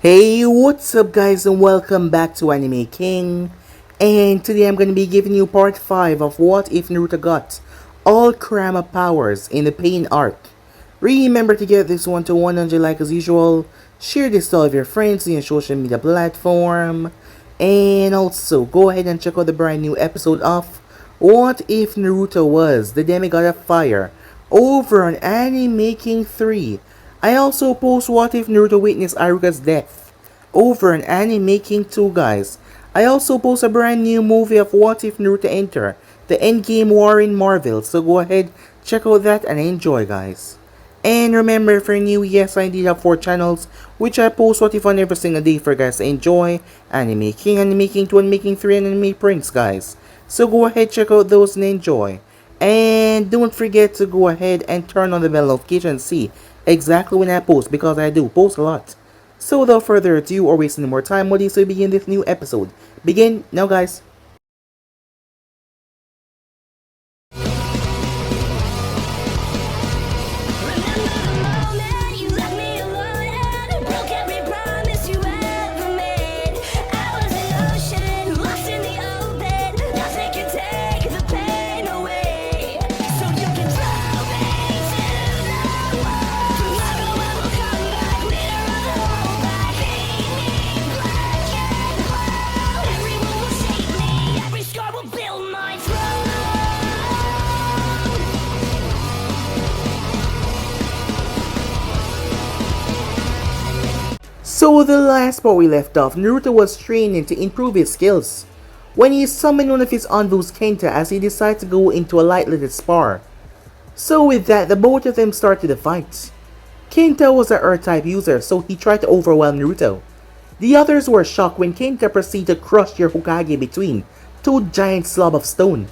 Hey, what's up guys and welcome back to Anime King. And today I'm going to be giving you part 5 of What If Naruto got all Kurama powers in the Pain arc. Remember to get this one to 100 like as usual, share this to all of your friends on your social media platform, and also go ahead and check out the brand new episode of What If Naruto Was the Demigod of Fire over on Anime King 3. I also post What If Naruto witnessed Aruka's death over an Anime King 2 guys. I also post a brand new movie of What If Naruto Enter the Endgame War in Marvel, so go ahead, check out that and enjoy guys. And remember, if you're new, yes, I did have 4 channels which I post What If on every single day for guys to enjoy: Anime King, Anime King 2, Anime King 3, and Anime Prince guys. So go ahead, check out those and enjoy. And don't forget to go ahead and turn on the bell notification and see exactly when I post, because I do post a lot. So without further ado or wasting more time, what do you say we begin this new episode? Begin now guys. So the last part we left off, Naruto was training to improve his skills when he summoned one of his envoys, Kenta, as he decided to go into a light-little spar. So with that, the both of them started the fight. Kenta was an Earth-type user, so he tried to overwhelm Naruto. The others were shocked when Kenta proceeded to crush their Hokage between two giant slabs of stone.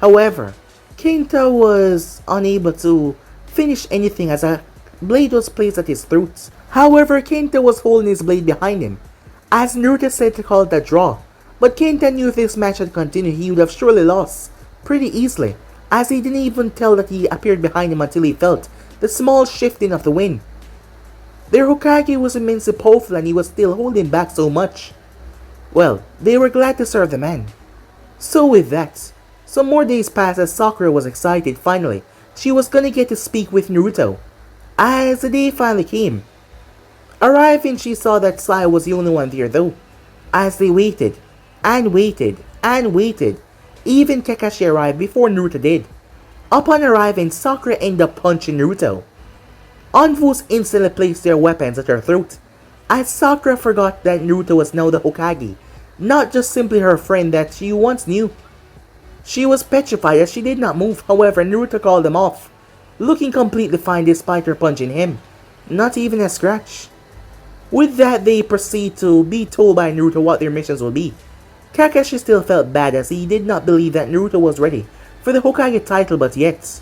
However, Kenta was unable to finish anything as a blade was placed at his throat. However, Kenta was holding his blade behind him, as Naruto said to call it a draw. But Kenta knew if this match had continued, he would have surely lost pretty easily, as he didn't even tell that he appeared behind him until he felt the small shifting of the wind. Their Hokage was immensely powerful and he was still holding back so much. Well, they were glad to serve the man. So with that, some more days passed as Sakura was excited. Finally, she was gonna get to speak with Naruto. As the day finally came, arriving, she saw that Sai was the only one there though. As they waited, and waited, and waited, even Kakashi arrived before Naruto did. Upon arriving, Sakura ended up punching Naruto. Envoys instantly placed their weapons at her throat, as Sakura forgot that Naruto was now the Hokage, not just simply her friend that she once knew. She was petrified as she did not move. However, Naruto called them off, looking completely fine despite her punching him, not even a scratch. With that, they proceed to be told by Naruto what their missions will be. Kakashi still felt bad as he did not believe that Naruto was ready for the Hokage title, but yet,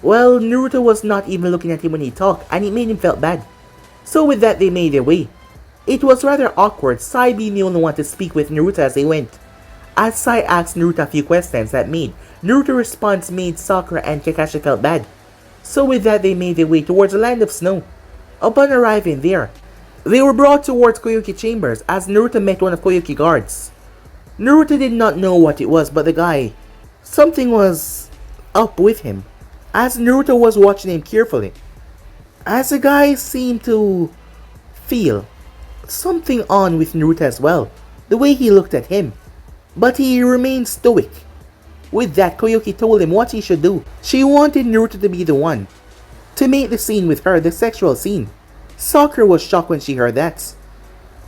well, Naruto was not even looking at him when he talked, and it made him felt bad. So with that, they made their way. It was rather awkward, Sai being the only one to speak with Naruto as they went. As Sai asked Naruto a few questions that made Naruto's response made Sakura and Kakashi felt bad. So with that, they made their way towards the land of snow. Upon arriving there, they were brought towards Koyuki chambers as Naruto met one of Koyuki guards. Naruto did not know what it was, but the guy, something was up with him, as Naruto was watching him carefully. As the guy seemed to feel something on with Naruto as well, the way he looked at him, but he remained stoic. With that, Koyuki told him what he should do. She wanted Naruto to be the one to make the scene with her, the sexual scene. Sakura was shocked when she heard that.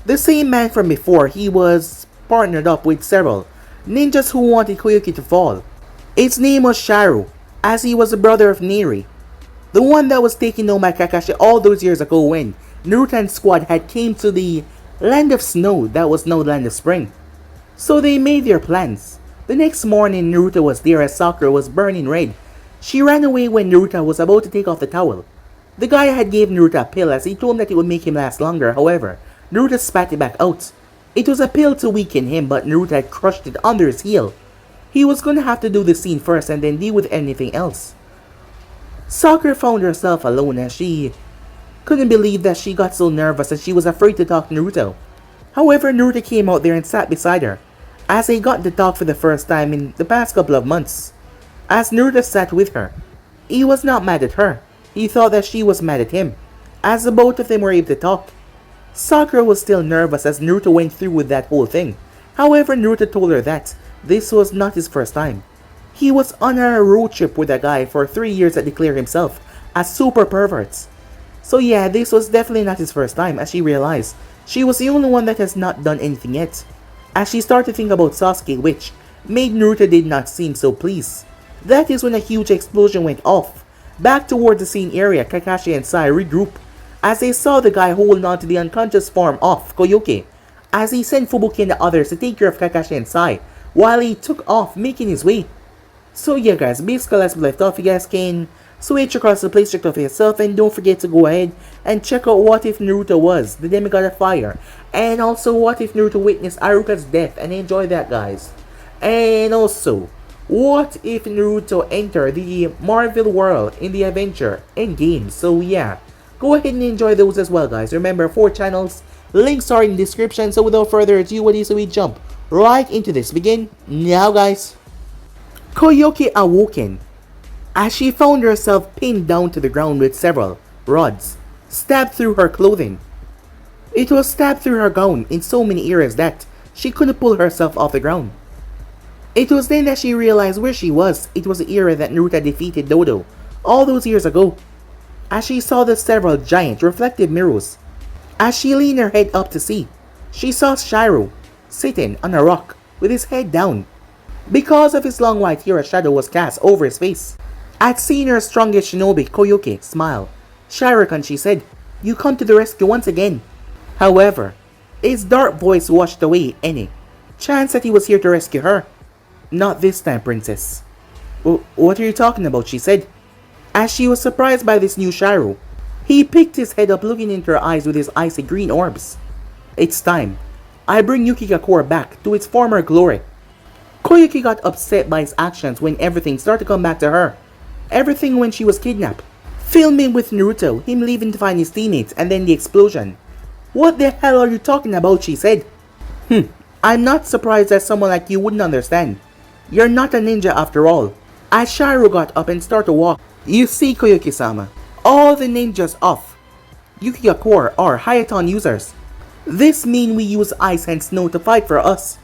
The same man from before, he was partnered up with several ninjas who wanted Koyuki to fall. Its name was Sharu, as he was the brother of Neri, the one that was taken down by Kakashi all those years ago when Naruto and squad had came to the land of snow that was now the land of spring. So they made their plans. The next morning, Naruto was there as Sakura was burning red. She ran away when Naruto was about to take off the towel. The guy had gave Naruto a pill as he told him that it would make him last longer. However, Naruto spat it back out. It was a pill to weaken him, but Naruto had crushed it under his heel. He was going to have to do the scene first and then deal with anything else. Sakura found herself alone as she couldn't believe that she got so nervous that she was afraid to talk to Naruto. However, Naruto came out there and sat beside her, as they got to talk for the first time in the past couple of months. As Naruto sat with her, he was not mad at her. He thought that she was mad at him, as the both of them were able to talk. Sakura was still nervous as Naruto went through with that whole thing. However, Naruto told her that this was not his first time. He was on a road trip with a guy for 3 years that declared himself as super perverts. So yeah, this was definitely not his first time, as she realized she was the only one that has not done anything yet. As she started to think about Sasuke, which made Naruto did not seem so pleased. That is when a huge explosion went off. Back toward the scene area, Kakashi and Sai regroup as they saw the guy holding on to the unconscious form of Koyuki, as he sent Fubuki and the others to take care of Kakashi and Sai while he took off making his way. So yeah guys, basically as we left off, you guys can switch across the place, check it out for yourself, and don't forget to go ahead and check out What If Naruto Was the Demigod of Fire, and also What If Naruto Witnessed Iruka's Death, and enjoy that guys. And also, What If Naruto Entered the Marvel World in the Adventure Endgame. So yeah, go ahead and enjoy those as well guys. Remember, 4 channels, links are in the description. So without further ado, what is so we jump right into this. Begin now guys. Koyuki awoken as she found herself pinned down to the ground with several rods stabbed through her clothing. It was stabbed through her gown in so many areas that she couldn't pull herself off the ground. It was then that she realized where she was. It was the area that Naruto defeated Dodo all those years ago. As she saw the several giant reflective mirrors, as she leaned her head up to see, she saw Sharu sitting on a rock with his head down. Because of his long white hair, a shadow was cast over his face. At seeing her strongest shinobi, Koyuki smiled. "Sharukan," she said, "you come to the rescue once again." However, his dark voice washed away any chance that he was here to rescue her. "Not this time, princess." What are you talking about?" she said. As she was surprised by this new Sharu, he picked his head up, looking into her eyes with his icy green orbs. "It's time. I bring Yukigakure back to its former glory." Koyuki got upset by his actions when everything started to come back to her. Everything when she was kidnapped. Filming with Naruto, him leaving to find his teammates, and then the explosion. "What the hell are you talking about?" she said. I'm not surprised that someone like you wouldn't understand. You're not a ninja after all." As Sharu got up and started to walk, "You see, Koyuki-sama, all the ninjas of Yukigakure are Hayaton users. This means we use ice and snow to fight for us.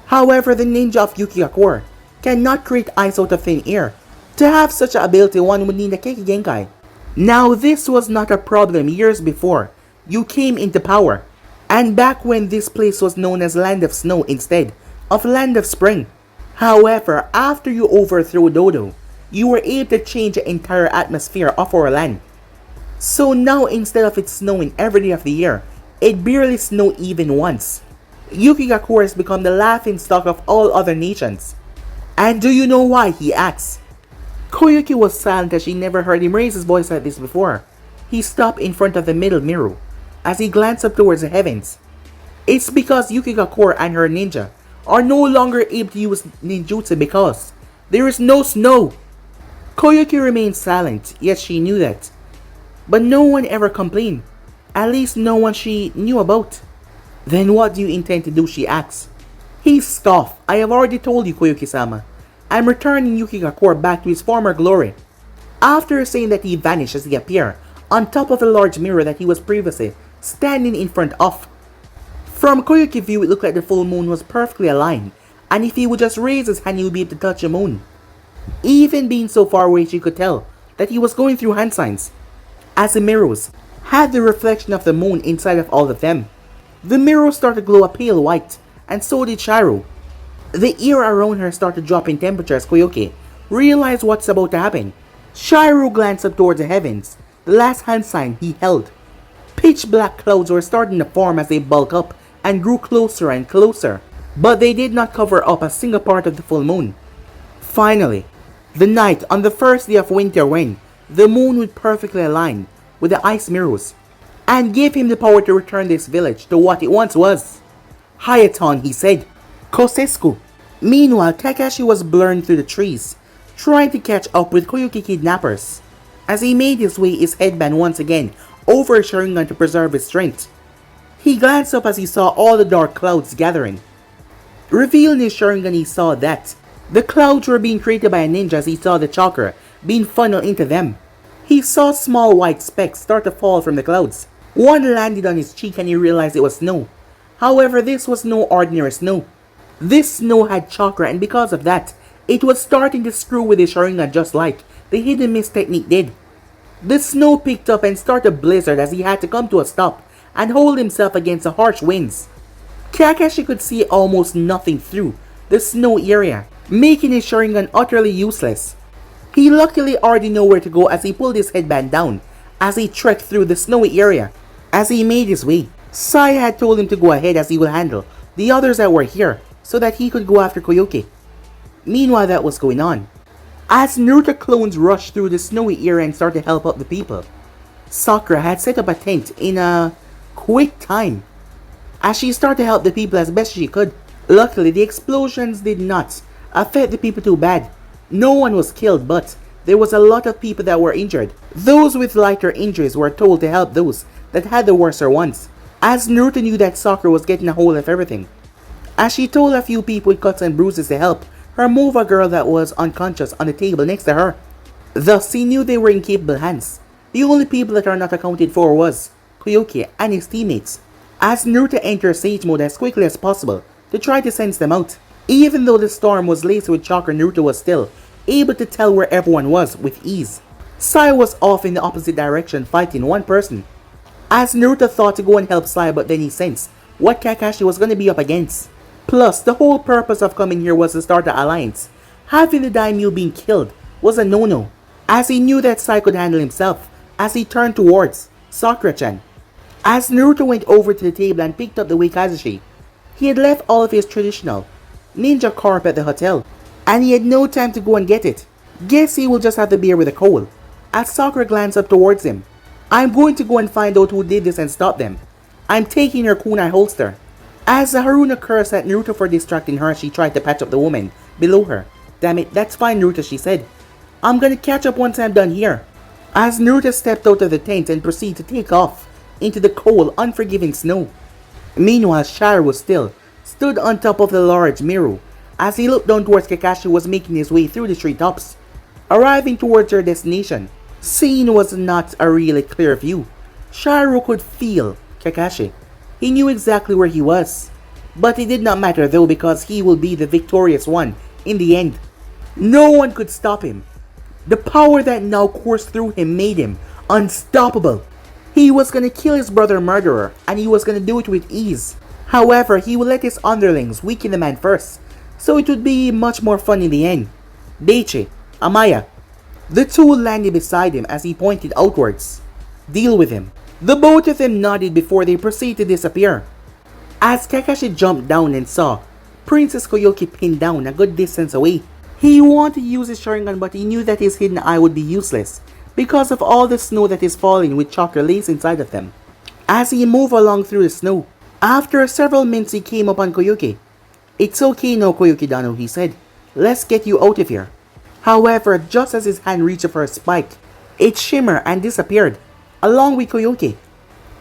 However, the ninja of Yukigakure cannot create ice out of thin air. To have such an ability, one would need a Keiki Genkai. Now, this was not a problem years before you came into power, and back when this place was known as Land of Snow instead of Land of Spring. However, after you overthrew Dodo, you were able to change the entire atmosphere of our land. So now, instead of it snowing every day of the year, it barely snowed even once. Yukigakure has become the laughing stock of all other nations. And do you know why?" he asked. Koyuki was silent as she never heard him raise his voice like this before. He stopped in front of the middle mirror as he glanced up towards the heavens. "It's because Yukigakure and her ninja are no longer able to use ninjutsu because there is no snow." Koyuki remained silent, yet she knew that. But no one ever complained. At least no one she knew about. "Then what do you intend to do?" she asked. He scoffed. "I have already told you, Koyuki-sama. I'm returning Yukigakure back to his former glory." After saying that, he vanished as he appeared on top of a large mirror that he was previously standing in front of. From Koyuki's view, it looked like the full moon was perfectly aligned, and if he would just raise his hand, he would be able to touch the moon. Even being so far away, she could tell that he was going through hand signs, as the mirrors had the reflection of the moon inside of all of them. The mirror started to glow a pale white, and so did Sharu. The air around her started to drop in temperature as Koyuki realized what's about to happen. Sharu glanced up towards the heavens, the last hand sign he held. Pitch black clouds were starting to form as they bulked up and grew closer and closer, but they did not cover up a single part of the full moon. Finally, the night on the first day of winter, when the moon would perfectly align with the ice mirrors, and gave him the power to return this village to what it once was. "Hayaton," he said. "Kosesku." Meanwhile, Kakashi was blurring through the trees, trying to catch up with Koyuki kidnappers. As he made his way, his headband once again over his Sharingan to preserve his strength. He glanced up as he saw all the dark clouds gathering. Revealing his Sharingan, he saw that the clouds were being created by a ninja as he saw the chakra being funneled into them. He saw small white specks start to fall from the clouds. One landed on his cheek and he realized it was snow. However, this was no ordinary snow. This snow had chakra, and because of that, it was starting to screw with his Sharingan just like the hidden mist technique did. The snow picked up and started a blizzard as he had to come to a stop and hold himself against the harsh winds. Kakashi could see almost nothing through the snow area, making his Sharingan utterly useless. He luckily already knew where to go as he pulled his headband down as he trekked through the snowy area. As he made his way, Sai had told him to go ahead as he would handle the others that were here so that he could go after Koyuki. Meanwhile, that was going on as Naruto clones rushed through the snowy area and started to help out the people. Sakura had set up a tent in a quick time as she started to help the people as best she could. Luckily, the explosions did not affect the people too bad. No one was killed, but there was a lot of people that were injured. Those with lighter injuries were told to help those that had the worser ones, as Naruto knew that Sakura was getting a hold of everything. As she told a few people with cuts and bruises to help her move a girl that was unconscious on the table next to her. Thus, he knew they were in capable hands. The only people that are not accounted for was Koyuki and his teammates, as Naruto entered Sage Mode as quickly as possible to try to sense them out. Even though the storm was laced with chakra, Naruto was still able to tell where everyone was with ease. Sai was off in the opposite direction fighting one person, as Naruto thought to go and help Sai, but then he sensed what Kakashi was going to be up against. Plus, the whole purpose of coming here was to start the alliance. Having the daimyo being killed was a no-no, as he knew that Sai could handle himself as he turned towards Sakura-chan. As Naruto went over to the table and picked up the Waikazashi, he had left all of his traditional ninja carp at the hotel, and he had no time to go and get it. Guess he will just have to bear with the cold. As Sakura glanced up towards him, I'm going to go and find out who did this and stop them. I'm taking her kunai holster. As Haruna cursed at Naruto for distracting her, she tried to patch up the woman below her. Damn it, that's fine, Naruto, she said. I'm gonna catch up once I'm done here. As Naruto stepped out of the tent and proceeded to take off into the cold, unforgiving snow. Meanwhile, Sharu still stood on top of the large mirror as he looked down towards Kakashi, who was making his way through the treetops, arriving towards their destination. Scene was not a really clear view. Sharu could feel Kakashi. He knew exactly where he was, but it did not matter though, because he will be the victorious one in the end. No one could stop him. The power that now coursed through him made him unstoppable. He was gonna kill his brother murderer, and he was gonna do it with ease. However, he would let his underlings weaken the man first, so it would be much more fun in the end. Daichi, Amaya. The two landed beside him as he pointed outwards. Deal with him. The both of them nodded before they proceeded to disappear. As Kakashi jumped down and saw Princess Koyuki pinned down a good distance away, he wanted to use his Sharingan, but he knew that his hidden eye would be useless because of all the snow that is falling with chakra lace inside of them. As he moved along through the snow, after several minutes he came upon Koyuki. It's okay now, Koyuki-dano, he said. Let's get you out of here. However, just as his hand reached for a spike, it shimmered and disappeared, along with Koyuki.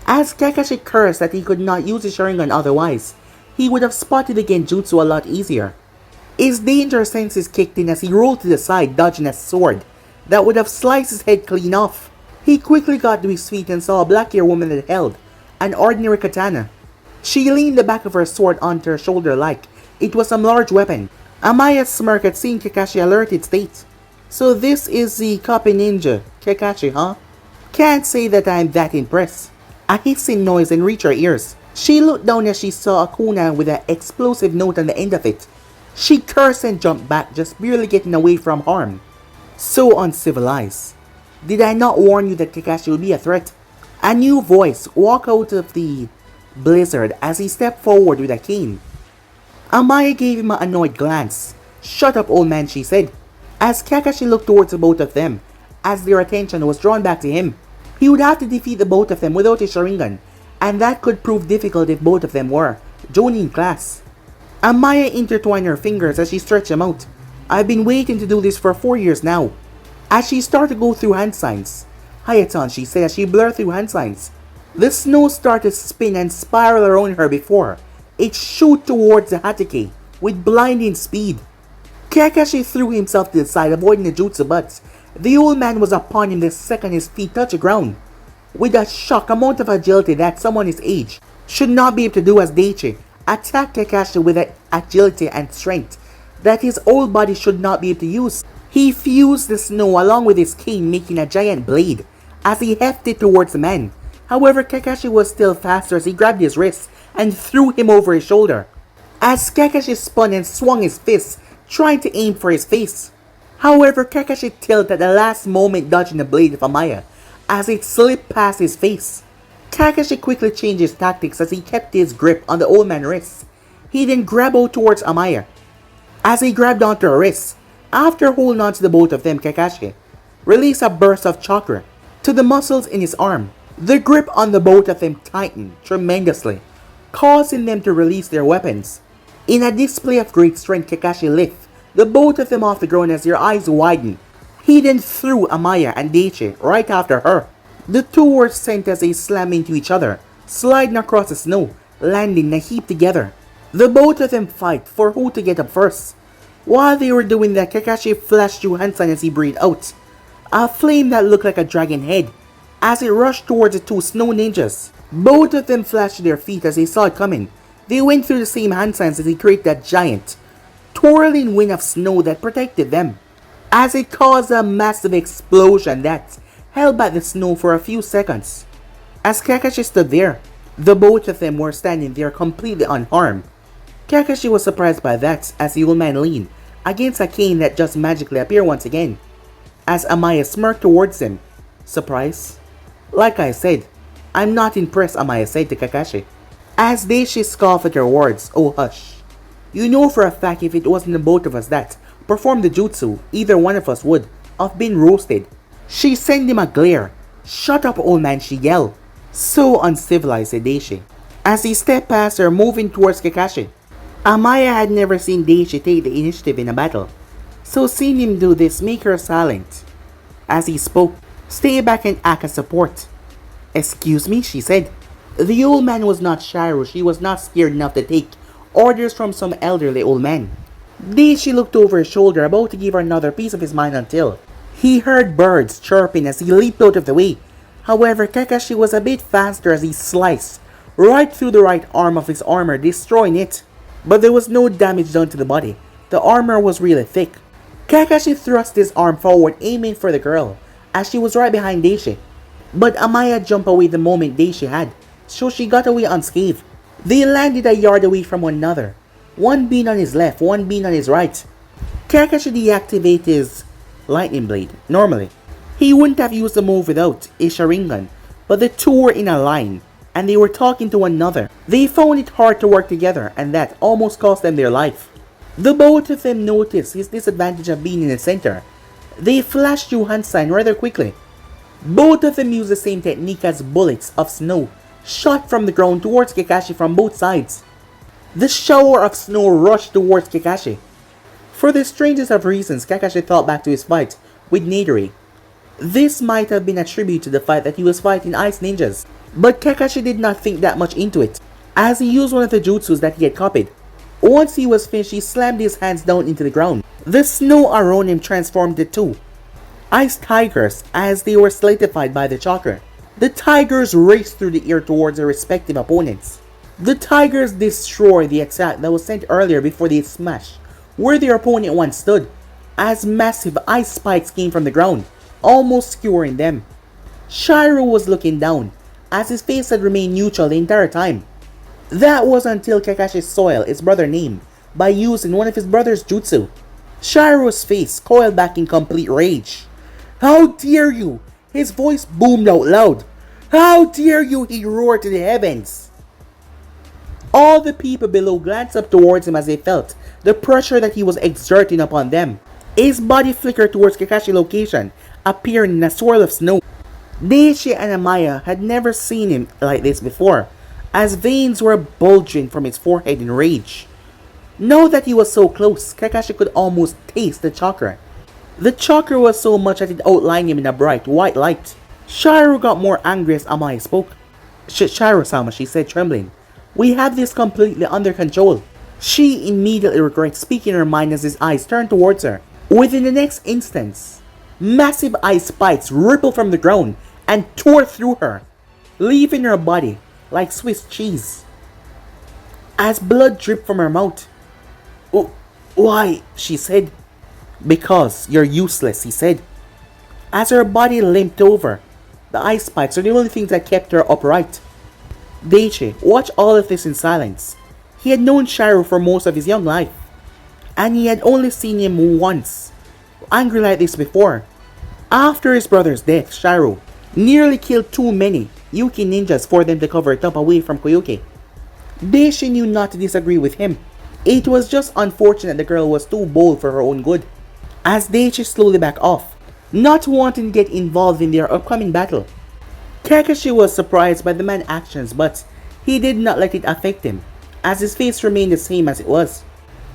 As Kakashi cursed that he could not use his Sharingan otherwise, he would have spotted the Genjutsu a lot easier. His danger senses kicked in as he rolled to the side, dodging a sword that would have sliced his head clean off. He quickly got to his feet and saw a black-haired woman that held an ordinary katana. She leaned the back of her sword onto her shoulder like it was some large weapon. Amaya smirked at seeing Kakashi alerted state. So this is the copy ninja, Kakashi, huh? Can't say that I'm that impressed. A hissing noise then reached her ears. She looked down as she saw a kunai with an explosive note on the end of it. She cursed and jumped back, just barely getting away from harm. So uncivilized. Did I not warn you that Kakashi would be a threat? A new voice walked out of the blizzard as he stepped forward with a cane. Amaya gave him an annoyed glance. Shut up, old man, she said, as Kakashi looked towards the both of them, as their attention was drawn back to him. He would have to defeat the both of them without his Sharingan, and that could prove difficult if both of them were joining class. Amaya intertwined her fingers as she stretched them out. I've been waiting to do this for 4 years now. As she started to go through hand signs, Hayaton, she said as she blurred through hand signs. The snow started to spin and spiral around her before it shot towards the Hatake with blinding speed. Kakashi threw himself to the side, avoiding the jutsu, but the old man was upon him the second his feet touched the ground. With a shock amount of agility that someone his age should not be able to do, as Daichi attacked Kakashi with an agility and strength that his old body should not be able to use. He fused the snow along with his cane, making a giant blade as he hefted towards the man. However, Kakashi was still faster as he grabbed his wrist and threw him over his shoulder. As Kakashi spun and swung his fists, trying to aim for his face. However, Kakashi tilted at the last moment, dodging the blade of Amaya as it slipped past his face. Kakashi quickly changed his tactics as he kept his grip on the old man's wrist. He then grabbed out towards Amaya. As he grabbed onto her wrist, after holding on to the both of them, Kakashi released a burst of chakra to the muscles in his arm. The grip on the both of them tightened tremendously, causing them to release their weapons. In a display of great strength, Kakashi lifted the both of them off the ground as their eyes widened. He then threw Amaya and Daichi right after her. The two were sent as they slammed into each other, sliding across the snow, landing in a heap together. The both of them fight for who to get up first. While they were doing that, Kakashi flashed through hand sign as he breathed out a flame that looked like a dragon head as it rushed towards the two snow ninjas. Both of them flashed to their feet as they saw it coming. They went through the same hand signs as he created that giant, twirling wind of snow that protected them, as it caused a massive explosion that held back the snow for a few seconds. As Kakashi stood there, the both of them were standing there completely unharmed. Kakashi was surprised by that as the old man leaned against a cane that just magically appeared once again. As Amaya smirked towards him. Surprise? Like I said, I'm not impressed, Amaya said to Kakashi. As Daichi scoffed at her words, oh hush. You know for a fact if it wasn't the both of us that performed the jutsu, either one of us would have been roasted. She sent him a glare. Shut up, old man, she yelled. So uncivilized, said Daichi, as he stepped past her, moving towards Kakashi. Amaya had never seen Daichi take the initiative in a battle, so seeing him do this made her silent. As he spoke, stay back and act as support. Excuse me, she said. The old man was not Sharu. She was not scared enough to take orders from some elderly old man. Daichi looked over his shoulder, about to give her another piece of his mind until he heard birds chirping as he leaped out of the way. However, Kakashi was a bit faster as he sliced right through the right arm of his armor, destroying it. But there was no damage done to the body. The armor was really thick. Kakashi thrust his arm forward, aiming for the girl, as she was right behind Daichi. But Amaya jumped away the moment Daichi had, so she got away unscathed. They landed a yard away from one another, one being on his left, one being on his right. Kakashi deactivated his lightning blade. Normally, he wouldn't have used the move without a Sharingan, but the two were in a line, and they were talking to one another. They found it hard to work together, and that almost cost them their life. The both of them noticed his disadvantage of being in the center. They flashed through hand sign rather quickly. Both of them used the same technique as bullets of snow shot from the ground towards Kakashi from both sides. The shower of snow rushed towards Kakashi. For the strangest of reasons, Kakashi thought back to his fight with Naderi. This might have been a tribute to the fight that he was fighting ice ninjas, but Kakashi did not think that much into it, as he used one of the jutsus that he had copied. Once he was finished, he slammed his hands down into the ground. The snow around him transformed into two ice tigers as they were solidified by the chakra. The tigers raced through the air towards their respective opponents. The tigers destroyed the attack that was sent earlier before they smashed where their opponent once stood, as massive ice spikes came from the ground, almost skewering them. Sharu was looking down, as his face had remained neutral the entire time. That was until Kakashi soiled his brother's name by using one of his brother's jutsu. Sharu's face coiled back in complete rage. How dare you! His voice boomed out loud. How dare you! He roared to the heavens. All the people below glanced up towards him as they felt the pressure that he was exerting upon them. His body flickered towards Kakashi's location, appearing in a swirl of snow. Daichi and Amaya had never seen him like this before, as veins were bulging from his forehead in rage. Now that he was so close, Kakashi could almost taste the chakra. The chakra was so much that it outlined him in a bright white light. Sharu got more angry as Amai spoke. Sharu-sama, she said, trembling. We have this completely under control. She immediately regrets speaking her mind as his eyes turned towards her. Within the next instance, massive ice spikes rippled from the ground and tore through her, leaving her body like Swiss cheese. As blood dripped from her mouth. Why? She said. Because you're useless, he said. As her body limped over, the ice spikes are the only things that kept her upright. Daichi watched all of this in silence. He had known Sharu for most of his young life, and he had only seen him once, angry like this before. After his brother's death, Sharu nearly killed too many Yuki ninjas for them to cover it up away from Koyuki. Daichi knew not to disagree with him. It was just unfortunate the girl was too bold for her own good. As Daichi slowly backed off, not wanting to get involved in their upcoming battle. Kakashi was surprised by the man's actions, but he did not let it affect him, as his face remained the same as it was.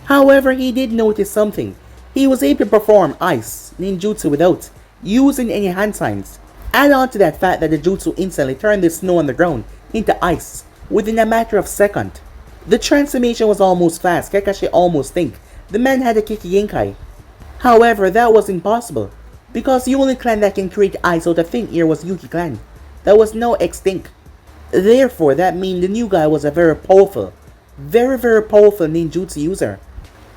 However, he did notice something. He was able to perform ice ninjutsu without using any hand signs. Add on to that fact that the jutsu instantly turned the snow on the ground into ice within a matter of seconds. The transformation was almost fast. Kakashi almost think the man had a Kikigenkai. However, that was impossible, because the only clan that can create ice out of thin air was Yuki clan, that was now extinct. Therefore, that means the new guy was a very powerful ninjutsu user.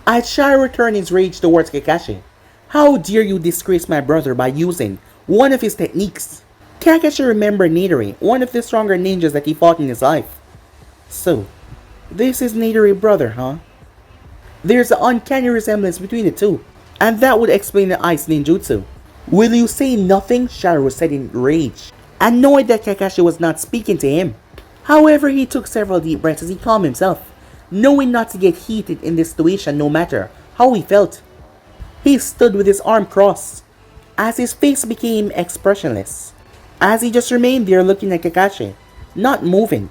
As Sharu turned his rage towards Kakashi. How dare you disgrace my brother by using one of his techniques? Kakashi remembered Nidori, one of the stronger ninjas that he fought in his life. So, this is Nidori's brother, huh? There's an uncanny resemblance between the two, and that would explain the ice ninjutsu. Will you say nothing? Sharu said in rage, annoyed that Kakashi was not speaking to him. However, he took several deep breaths as he calmed himself, knowing not to get heated in this situation no matter how he felt. He stood with his arm crossed, as his face became expressionless, as he just remained there looking at Kakashi, not moving.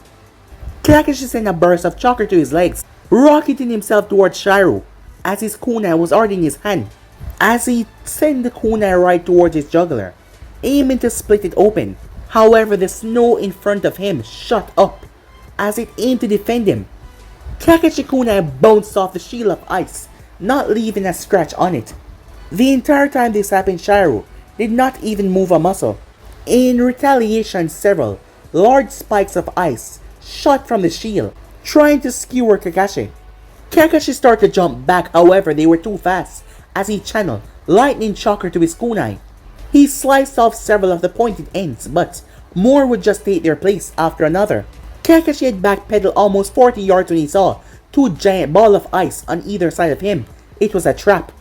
Kakashi sent a burst of chakra to his legs, rocketing himself towards Sharu, as his kunai was already in his hand, as he sent the kunai right towards his jugular, aiming to split it open. However, the snow in front of him shot up, as it aimed to defend him. Kakashi kunai bounced off the shield of ice, not leaving a scratch on it. The entire time this happened, Sharu did not even move a muscle. In retaliation, several large spikes of ice shot from the shield, trying to skewer Kakashi. Kakashi started to jump back, however they were too fast, as he channeled lightning chakra to his kunai. He sliced off several of the pointed ends, but more would just take their place after another. Kakashi had backpedaled almost 40 yards when he saw two giant balls of ice on either side of him. It was a trap.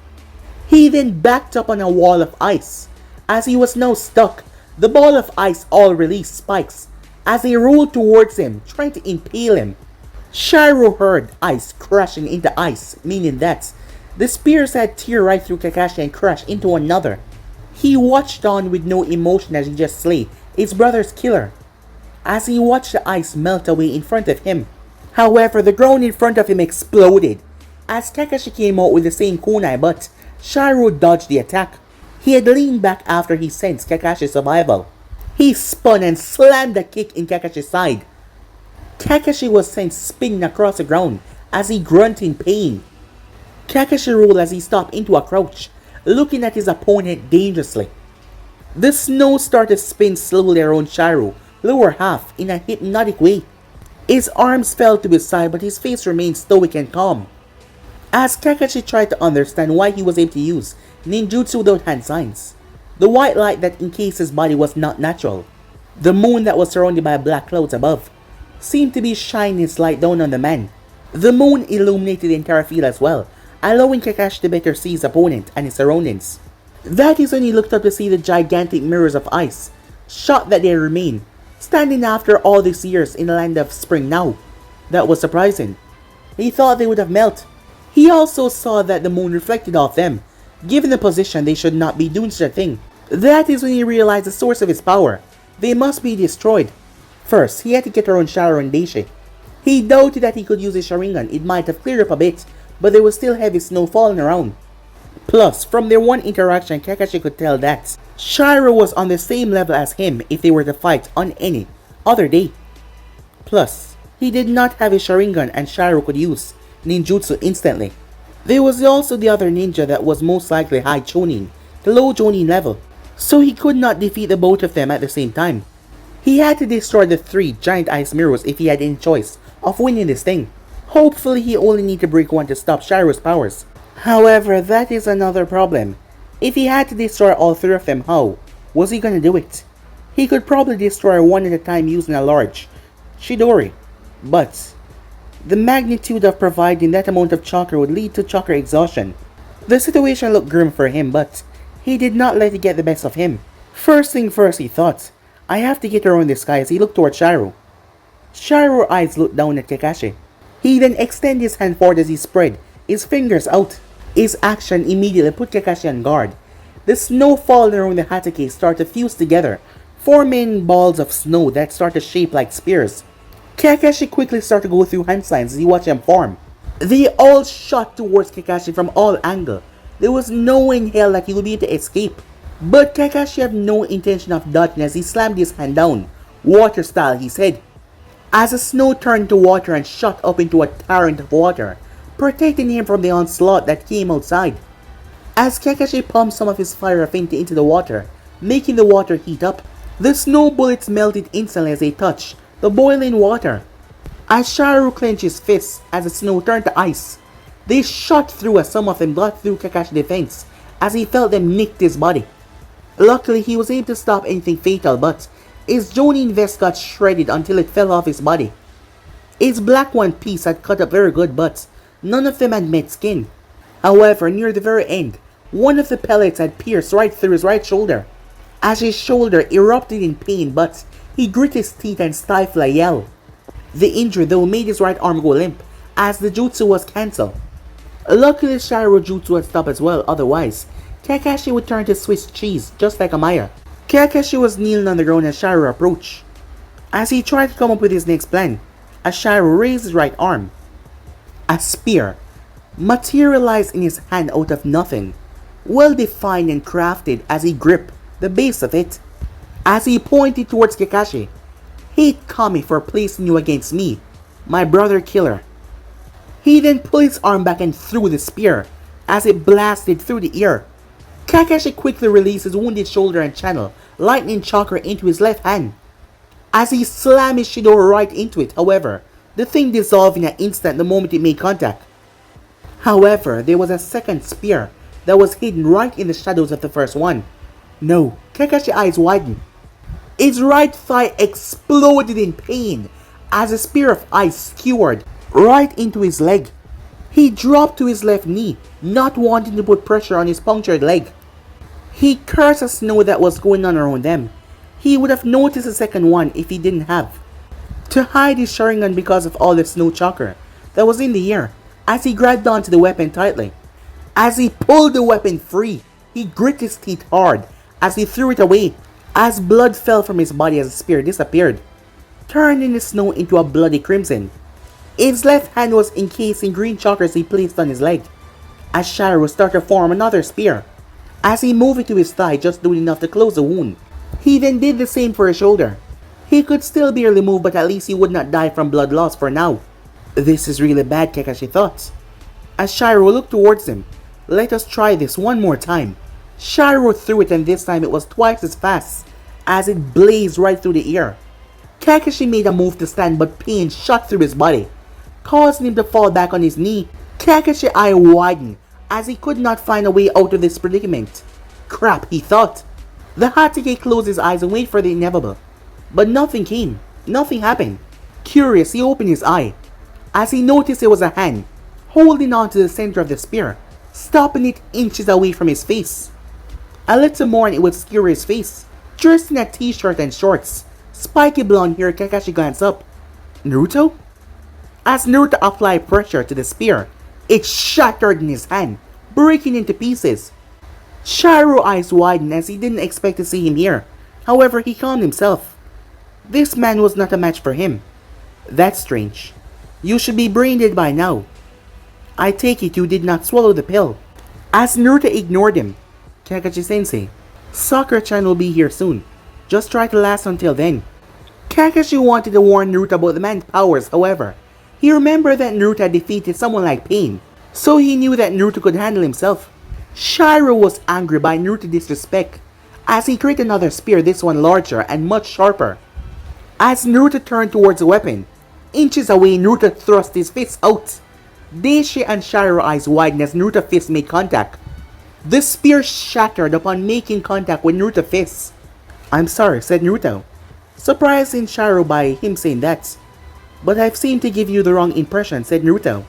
He then backed up on a wall of ice. As he was now stuck, the ball of ice all released spikes as they rolled towards him, trying to impale him. Sharu heard ice crashing into ice, meaning that the spears had tear right through Kakashi and crashed into one another. He watched on with no emotion as he just slayed his brother's killer, as he watched the ice melt away in front of him. However, the ground in front of him exploded as Kakashi came out with the same kunai, but Sharu dodged the attack. He had leaned back after he sensed Kakashi's survival. He spun and slammed a kick in Kakashi's side. Kakashi was sent spinning across the ground as he grunted in pain. Kakashi rolled as he stopped into a crouch, looking at his opponent dangerously. The snow started to spin slowly around Sharu, lower half, in a hypnotic way. His arms fell to his side, but his face remained stoic and calm. As Kakashi tried to understand why he was able to use ninjutsu without hand signs, the white light that encased his body was not natural. The moon that was surrounded by black clouds above seemed to be shining its light down on the man. The moon illuminated the entire field as well, allowing Kakashi to better see his opponent and his surroundings. That is when he looked up to see the gigantic mirrors of ice, shocked that they remained standing after all these years in the land of spring now. That was surprising. He thought they would have melted. He also saw that the moon reflected off them. Given the position, they should not be doing such a thing. That is when he realized the source of his power. They must be destroyed. First, he had to get around Sharu and Daichi. He doubted that he could use his Sharingan. It might have cleared up a bit, but there was still heavy snow falling around. Plus, from their one interaction, Kakashi could tell that Sharu was on the same level as him if they were to fight on any other day. Plus, he did not have a Sharingan and Sharu could use ninjutsu instantly. There was also the other ninja that was most likely high Chunin, the low Jonin level, so he could not defeat the both of them at the same time. He had to destroy the 3 giant ice mirrors if he had any choice of winning this thing. Hopefully he only need to break one to stop Sharu's powers. However, that is another problem. If he had to destroy all 3 of them, how was he gonna do it? He could probably destroy one at a time using a large Chidori, but the magnitude of providing that amount of chakra would lead to chakra exhaustion. The situation looked grim for him, but he did not let it get the best of him. First thing first, he thought, I have to get around this guy as he looked toward Sharu. Sharu's eyes looked down at Kakashi. He then extended his hand forward as he spread his fingers out. His action immediately put Kakashi on guard. The snow falling around the Hatake started to fuse together, forming balls of snow that started to shape like spears. Kakashi quickly started to go through hand signs as he watched them form. They all shot towards Kakashi from all angles. There was no way in hell that he would be able to escape. But Kakashi had no intention of dodging as he slammed his hand down, water style, he said. As the snow turned to water and shot up into a torrent of water, protecting him from the onslaught that came outside. As Kakashi pumped some of his fire affinity into the water, making the water heat up, the snow bullets melted instantly as they touched the boiling water. As Sharu clenched his fists as the snow turned to ice, they shot through as some of them got through Kakashi's defense as he felt them nick his body. Luckily, he was able to stop anything fatal, but his Jonin vest got shredded until it fell off his body. His black one piece had cut up very good, but none of them had met skin. However, near the very end, one of the pellets had pierced right through his right shoulder. As his shoulder erupted in pain, but he grit his teeth and stifled a yell. The injury though made his right arm go limp, as the jutsu was cancelled. Luckily, Sharu jutsu had stopped as well, otherwise Kakashi would turn to Swiss cheese, just like Amaya. Kakashi was kneeling on the ground as Sharu approached. As he tried to come up with his next plan, as Sharu raised his right arm, a spear materialized in his hand out of nothing, well defined and crafted as he gripped the base of it. As he pointed towards Kakashi, "Hate Kami for placing you against me, my brother killer." He then pulled his arm back and threw the spear as it blasted through the air. Kakashi quickly released his wounded shoulder and channeled lightning chakra into his left hand. As he slammed his Chidori right into it, however, the thing dissolved in an instant the moment it made contact. However, there was a second spear that was hidden right in the shadows of the first one. No, Kakashi's eyes widened. His right thigh exploded in pain as a spear of ice skewered right into his leg. He dropped to his left knee, not wanting to put pressure on his punctured leg. He cursed the snow that was going on around them. He would have noticed the second one if he didn't have to hide his Sharingan because of all the snow chakra that was in the air as he grabbed onto the weapon tightly. As he pulled the weapon free, he grit his teeth hard as he threw it away as blood fell from his body as the spear disappeared, turning the snow into a bloody crimson. His left hand was encased in green chakras he placed on his leg. As Sharu started to form another spear, as he moved it to his thigh just doing enough to close the wound. He then did the same for his shoulder. He could still barely move, but at least he would not die from blood loss for now. This is really bad, Kakashi thought. As Sharu looked towards him, "Let us try this one more time." Sharu threw it, and this time it was twice as fast as it blazed right through the air. Kakashi made a move to stand, but pain shot through his body, causing him to fall back on his knee. Kakashi's eye widened as he could not find a way out of this predicament. Crap, he thought. The Hatake closed his eyes and waited for the inevitable. But nothing came. Nothing happened. Curious, he opened his eye as he noticed there was a hand holding on to the center of the spear, stopping it inches away from his face. A little more and it would skewer his face. Dressed in a t-shirt and shorts, spiky blonde hair, Kakashi glanced up. Naruto? As Naruto applied pressure to the spear, it shattered in his hand, breaking into pieces. Sharu's eyes widened as he didn't expect to see him here. However, he calmed himself. This man was not a match for him. That's strange. You should be brain dead by now. I take it you did not swallow the pill. As Naruto ignored him, Kakashi-sensei, Sakura-chan will be here soon. Just try to last until then. Kakashi wanted to warn Naruto about the man's powers, however. He remembered that Naruto had defeated someone like Pain, so he knew that Naruto could handle himself. Sharu was angry by Naruto's disrespect, as he created another spear, this one larger and much sharper. As Naruto turned towards the weapon, inches away Naruto thrust his fist out. Daishin and Sharu's eyes widened as Naruto's fist made contact. The spear shattered upon making contact with Naruto's fist. "I'm sorry," said Naruto, surprising Sharu by him saying that. "But I've seemed to give you the wrong impression," said Naruto.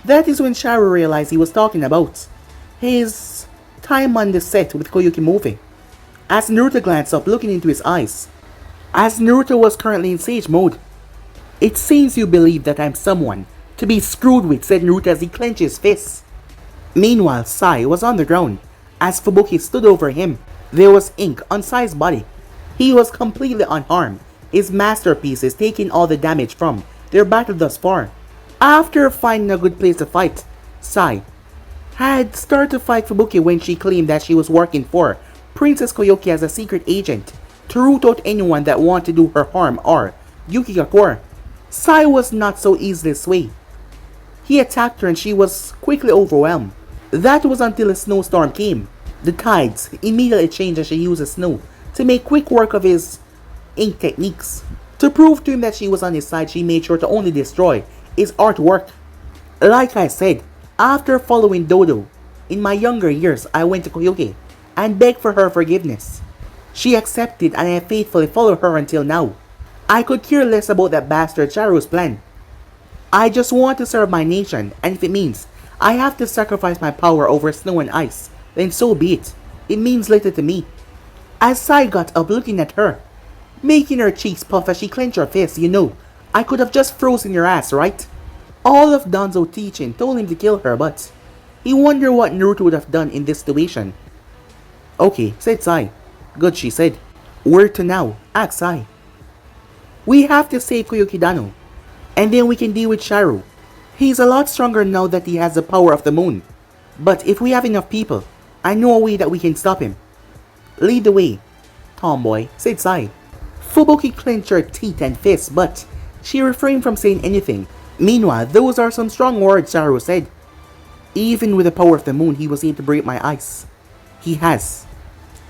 That is when Sharu realized he was talking about his time on the set with Kyuubi movie. As Naruto glanced up, looking into his eyes, as Naruto was currently in sage mode. "It seems you believe that I'm someone to be screwed with," said Naruto as he clenched his fists. Meanwhile, Sai was on the ground. As Fubuki stood over him, there was ink on Sai's body. He was completely unharmed, his masterpieces taking all the damage from their battle thus far. After finding a good place to fight, Sai had started to fight Fubuki when she claimed that she was working for Princess Koyoki as a secret agent to root out anyone that wanted to do her harm or Yukigakure. Sai was not so easily swayed. He attacked her and she was quickly overwhelmed. That was until a snowstorm came. The tides immediately changed as she used the snow to make quick work of his ink techniques. To prove to him that she was on his side, she made sure to only destroy his artwork. Like I said, after following Dodo, in my younger years I went to Koyoki and begged for her forgiveness. She accepted and I faithfully followed her until now. I could care less about that bastard Sharu's plan. I just want to serve my nation, and if it means I have to sacrifice my power over snow and ice, then so be it. It means little to me." As Sai got up looking at her, making her cheeks puff as she clenched her fist, "You know, I could have just frozen your ass, right?" All of Danzo's teaching told him to kill her, but he wondered what Naruto would have done in this situation. "Okay," said Sai. "Good," she said. "Where to now?" asked Sai. "We have to save Koyokidano, and then we can deal with Sharu. He's a lot stronger now that he has the power of the moon. But if we have enough people, I know a way that we can stop him." "Lead the way, tomboy," said Sai. Fubuki clenched her teeth and fists, but she refrained from saying anything. "Meanwhile, those are some strong words," Sharu said. "Even with the power of the moon, he was able to break my ice. He has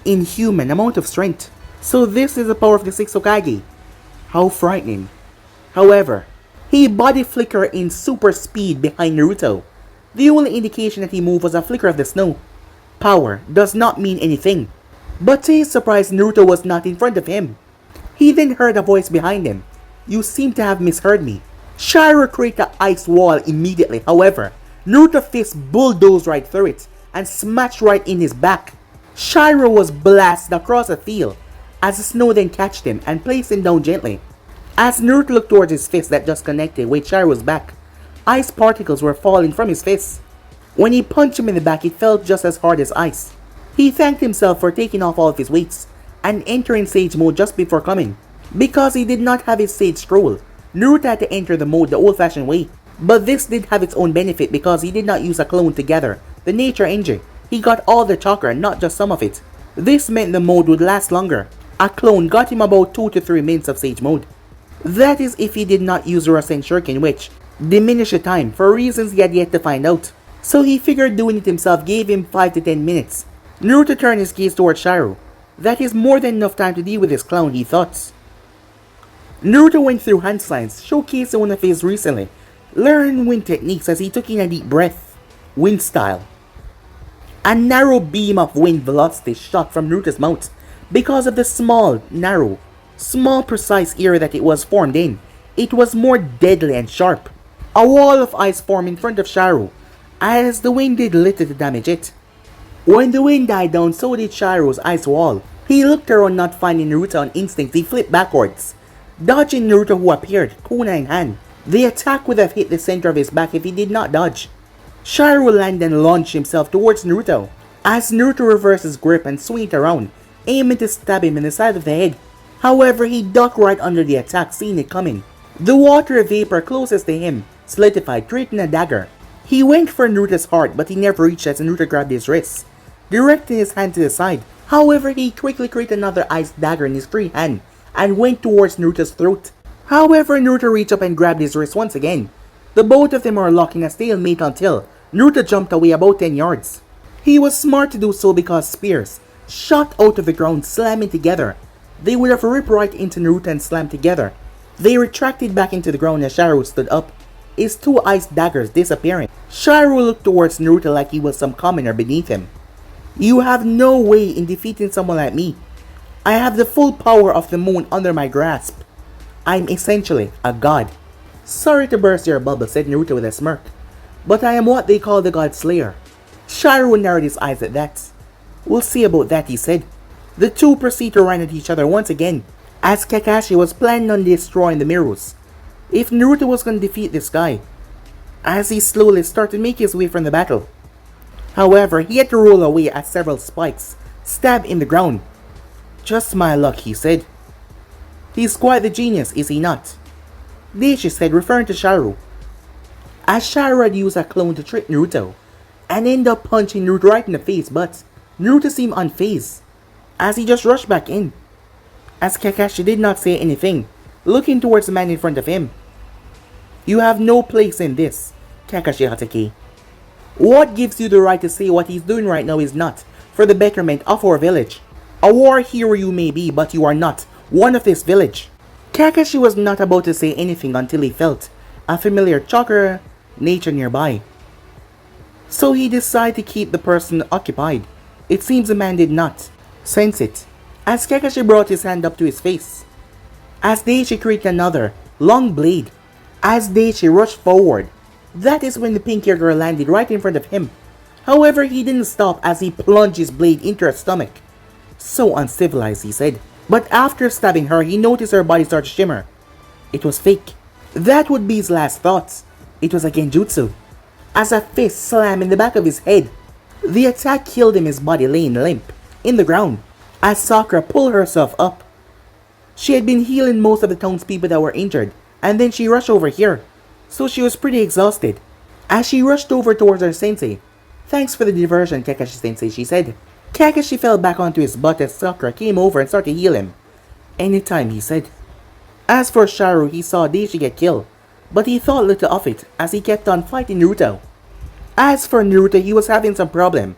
inhuman amount of strength. So this is the power of the 6 Hokage. How frightening." However, he body flickered in super speed behind Naruto. The only indication that he moved was a flicker of the snow. Power does not mean anything. But to his surprise, Naruto was not in front of him. He then heard a voice behind him. "You seem to have misheard me." Sharu created an ice wall immediately. However, Naruto's fist bulldozed right through it and smashed right in his back. Sharu was blasted across the field as the snow then catched him and placed him down gently. As Naruto looked towards his fist that just connected with Sharu's back, ice particles were falling from his fist. When he punched him in the back, it felt just as hard as ice. He thanked himself for taking off all of his weights and entering Sage mode just before coming. Because he did not have his Sage scroll, Naruto had to enter the mode the old-fashioned way. But this did have its own benefit because he did not use a clone to gather the nature engine. He got all the chakra, not just some of it. This meant the mode would last longer. A clone got him about 2 to 3 minutes of Sage mode. That is if he did not use Rasen Shuriken, which diminished the time for reasons he had yet to find out. So he figured doing it himself gave him 5 to 10 minutes. Naruto turned his gaze towards Sharu. That is more than enough time to deal with this clown, he thought. Naruto went through hand signs, showcasing one of his recently learned wind techniques as he took in a deep breath. Wind style. A narrow beam of wind velocity shot from Naruto's mouth because of the small, precise area that it was formed in. It was more deadly and sharp. A wall of ice formed in front of Sharu as the wind did little to damage it. When the wind died down, so did Sharu's ice wall. He looked around, not finding Naruto. On instinct, he flipped backwards, dodging Naruto, who appeared, kuna in hand. The attack would have hit the center of his back if he did not dodge. Sharu landed and launched himself towards Naruto. As Naruto reversed his grip and swung around, aiming to stab him in the side of the head. However, he ducked right under the attack, seeing it coming. The water vapor closest to him solidified, creating a dagger. He went for Naruto's heart, but he never reached as Naruto grabbed his wrist, directing his hand to the side. However, he quickly created another ice dagger in his free hand and went towards Naruto's throat. However, Naruto reached up and grabbed his wrist once again. The both of them are locked in a stalemate until Naruto jumped away about 10 yards. He was smart to do so because spears shot out of the ground slamming together. They would have ripped right into Naruto and slammed together. They retracted back into the ground as Sharu stood up, his two ice daggers disappearing. Sharu looked towards Naruto like he was some commoner beneath him. You have no way in defeating someone like me. I have the full power of the moon under my grasp. I'm essentially a god. Sorry to burst your bubble, said Naruto with a smirk, but I am what they call the God Slayer. Sharu narrowed his eyes at that. We'll see about that, he said. The two proceeded to run at each other once again, as Kakashi was planning on destroying the mirrors. If Naruto was going to defeat this guy, as he slowly started to make his way from the battle. However, he had to roll away as several spikes stabbed in the ground. Just my luck, he said. He's quite the genius, is he not? Daishi said, referring to Sharu. As Sharu had used a clone to trick Naruto, and ended up punching Naruto right in the face, but Naruto seemed unfazed, as he just rushed back in. As Kakashi did not say anything, looking towards the man in front of him. You have no place in this, Kakashi Hatake. What gives you the right to say what he's doing right now is not for the betterment of our village? A war hero you may be, but you are not one of this village. Kakashi was not about to say anything until he felt a familiar chakra nature nearby. So he decided to keep the person occupied. It seems the man did not sense it, as Kakashi brought his hand up to his face. As Daishi created another long blade, as Daishi rushed forward, that is when the pink-haired girl landed right in front of him. However, he didn't stop as he plunged his blade into her stomach. So uncivilized, he said. But after stabbing her, he noticed her body start to shimmer. It was fake. That would be his last thoughts. It was a genjutsu. As a fist slammed in the back of his head, the attack killed him, his body laying limp in the ground. As Sakura pulled herself up. She had been healing most of the townspeople that were injured, and then she rushed over here. So she was pretty exhausted. As she rushed over towards her sensei. Thanks for the diversion, Kakashi sensei, she said. Kakashi fell back onto his butt as Sakura came over and started to heal him. Anytime, he said. As for Sharu, he saw Daishi get killed, but he thought little of it as he kept on fighting Naruto. As for Naruto, he was having some problem.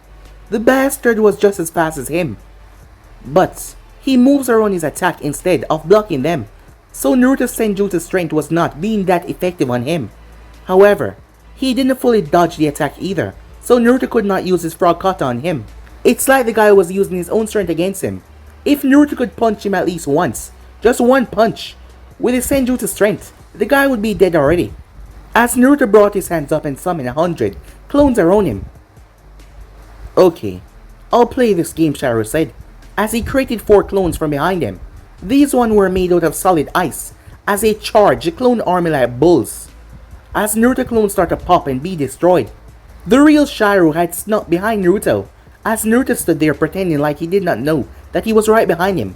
The bastard was just as fast as him. But he moves around his attack instead of blocking them, so Naruto's Senjutsu strength was not being that effective on him. However, he didn't fully dodge the attack either, so Naruto could not use his frog kata on him. It's like the guy was using his own strength against him. If Naruto could punch him at least once, just one punch, with his Senjutsu strength, the guy would be dead already. As Naruto brought his hands up and summoned 100 clones around him. Okay, I'll play this game, Sharu said, as he created 4 clones from behind him. These ones were made out of solid ice, as they charged the clone army like bulls. As Naruto clones started to pop and be destroyed, the real Sharu had snuck behind Naruto, as Naruto stood there pretending like he did not know that he was right behind him.